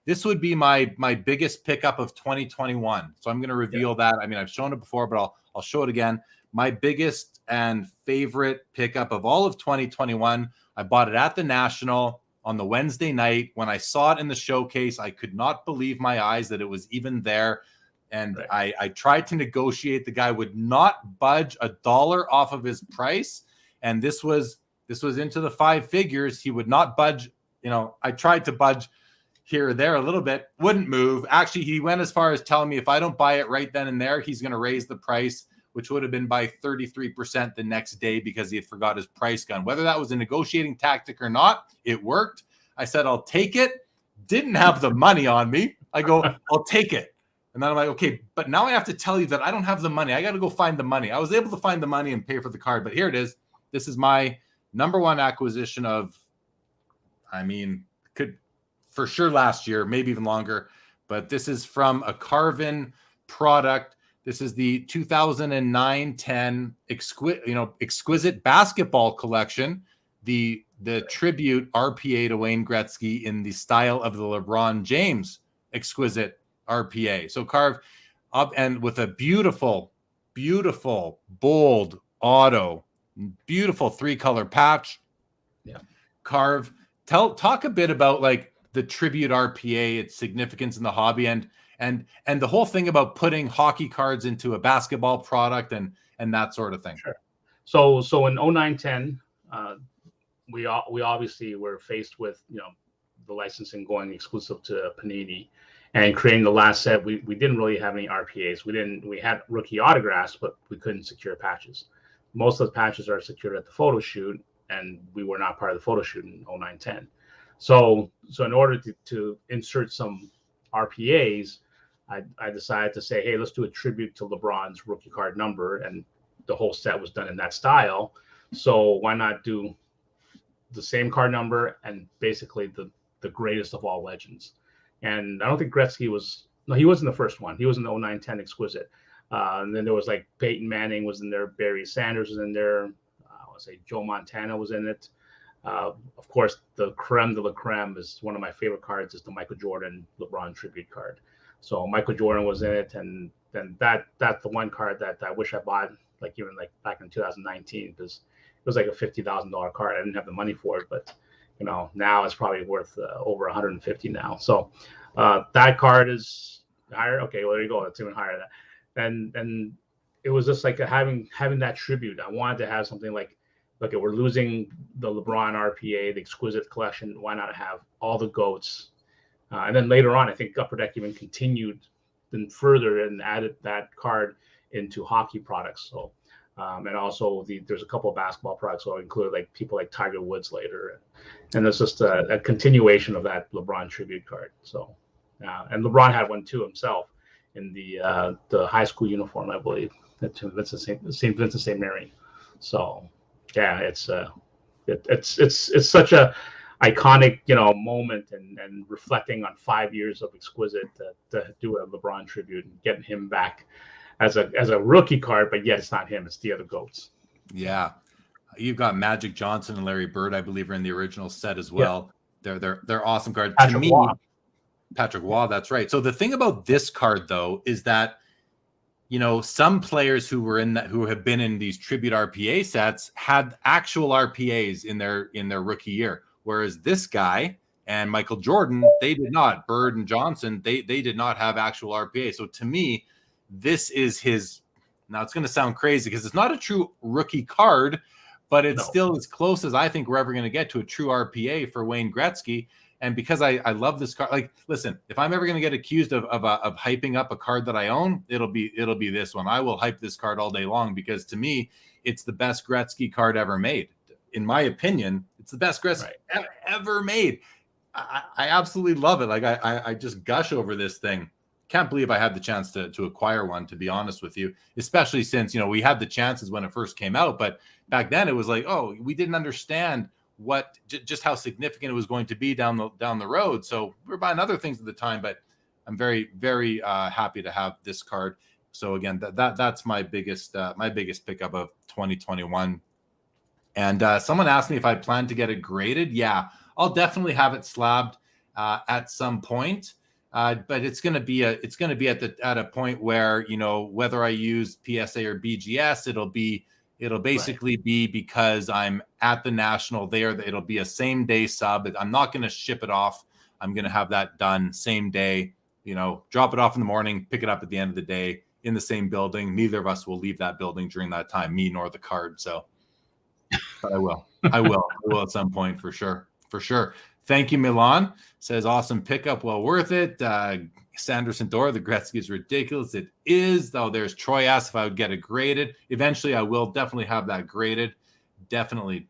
this would be my biggest pickup of 2021. So I'm going to reveal that. I mean, I've shown it before, but I'll show it again. My biggest and favorite pickup of all of 2021. I bought it at the National on the Wednesday night. When I saw it in the showcase, I could not believe my eyes that it was even there. And I tried to negotiate. The guy would not budge $1 off of his price. And this was into the 5 figures. He would not budge. You know, I tried to budge here or there a little bit, wouldn't move. Actually, he went as far as telling me if I don't buy it right then and there, he's going to raise the price, which would have been by 33% the next day because he had forgot his price gun. Whether that was a negotiating tactic or not, it worked. I said, I'll take it. Didn't have the money on me. I go, I'll take it. And then I'm like, okay, but now I have to tell you that I don't have the money. I got to go find the money. I was able to find the money and pay for the card, but here it is. This is my number one acquisition of, I mean, could for sure last year, maybe even longer, but this is from a Carvin product. This is the 2009-10 exquisite basketball collection, the tribute RPA to Wayne Gretzky in the style of the LeBron James exquisite RPA. So carved up and with a beautiful, beautiful, bold auto, beautiful 3-color patch. Yeah. Carve. Talk a bit about like the tribute RPA, its significance in the hobby, and the whole thing about putting hockey cards into a basketball product and that sort of thing. Sure. So in 09-10, we obviously were faced with, you know, the licensing going exclusive to Panini and creating the last set. We didn't really have any RPAs. We had rookie autographs, but we couldn't secure patches. Most of the patches are secured at the photo shoot, and we were not part of the photo shoot in 09-10. So in order to insert some RPAs, I decided to say, hey, let's do a tribute to LeBron's rookie card number, and the whole set was done in that style. So why not do the same card number and basically the greatest of all legends? And I don't think Gretzky he wasn't the first one. He was in the 09-10 exquisite. And then there was like Peyton Manning was in there, Barry Sanders was in there. I want to say Joe Montana was in it. Of course, the creme de la creme is one of my favorite cards is the Michael Jordan LeBron tribute card. So Michael Jordan was in it, and then that's the one card that I wish I bought, like even like back in 2019, because it was like a $50,000 card. I didn't have the money for it, but you know, now it's probably worth over 150 now. So that card is higher. Okay, well there you go. It's even higher than that. And it was just like having that tribute. I wanted to have something like, okay, we're losing the LeBron RPA, the exquisite collection. Why not have all the GOATs? And then later on, I think Upper Deck even continued then further and added that card into hockey products. So, and also there's a couple of basketball products. So I included like people like Tiger Woods later, and it's just a continuation of that LeBron tribute card. So, and LeBron had one too himself in the high school uniform, I believe. That's St. Vincent St. Mary. So, yeah, it's such a iconic, you know, moment and reflecting on 5 years of exquisite to do a LeBron tribute and getting him back as a rookie card, but yet it's not him, it's the other GOATs. Yeah. You've got Magic Johnson and Larry Bird, I believe, are in the original set as well. Yeah. They're awesome cards. Patrick Waugh, that's right. So the thing about this card though is that, you know, some players who have been in these tribute RPA sets had actual RPAs in their rookie year. Whereas this guy and Michael Jordan, they did not. Bird and Johnson, they did not have actual RPA. So to me, this is his. Now it's going to sound crazy because it's not a true rookie card, but it's still as close as I think we're ever going to get to a true RPA for Wayne Gretzky. And because I love this card, like, listen, if I'm ever going to get accused of hyping up a card that I own, it'll be this one. I will hype this card all day long because to me, it's the best Gretzky card ever made. In my opinion, it's the best Gretzky ever made. I absolutely love it. Like I just gush over this thing. Can't believe I had the chance to acquire one, to be honest with you, especially since, you know, we had the chances when it first came out, but back then it was like, oh, we didn't understand what just how significant it was going to be down the road. So we were buying other things at the time, but I'm very, very happy to have this card. So again, that's my biggest pickup of 2021. And someone asked me if I plan to get it graded. Yeah, I'll definitely have it slabbed. at some point. But it's going to be at a point where, you know, whether I use PSA or BGS, it'll basically be because I'm at the National there. It'll be a same day sub. I'm not going to ship it off. I'm going to have that done same day, you know, drop it off in the morning, pick it up at the end of the day in the same building. Neither of us will leave that building during that time, me nor the card. So, but I will at some point for sure. Thank you, Milan. Says awesome pickup, well worth it. Sanderson Dora, the Gretzky is ridiculous. It is, though. There's Troy asked if I would get it graded. Eventually, I will definitely have that graded. Definitely.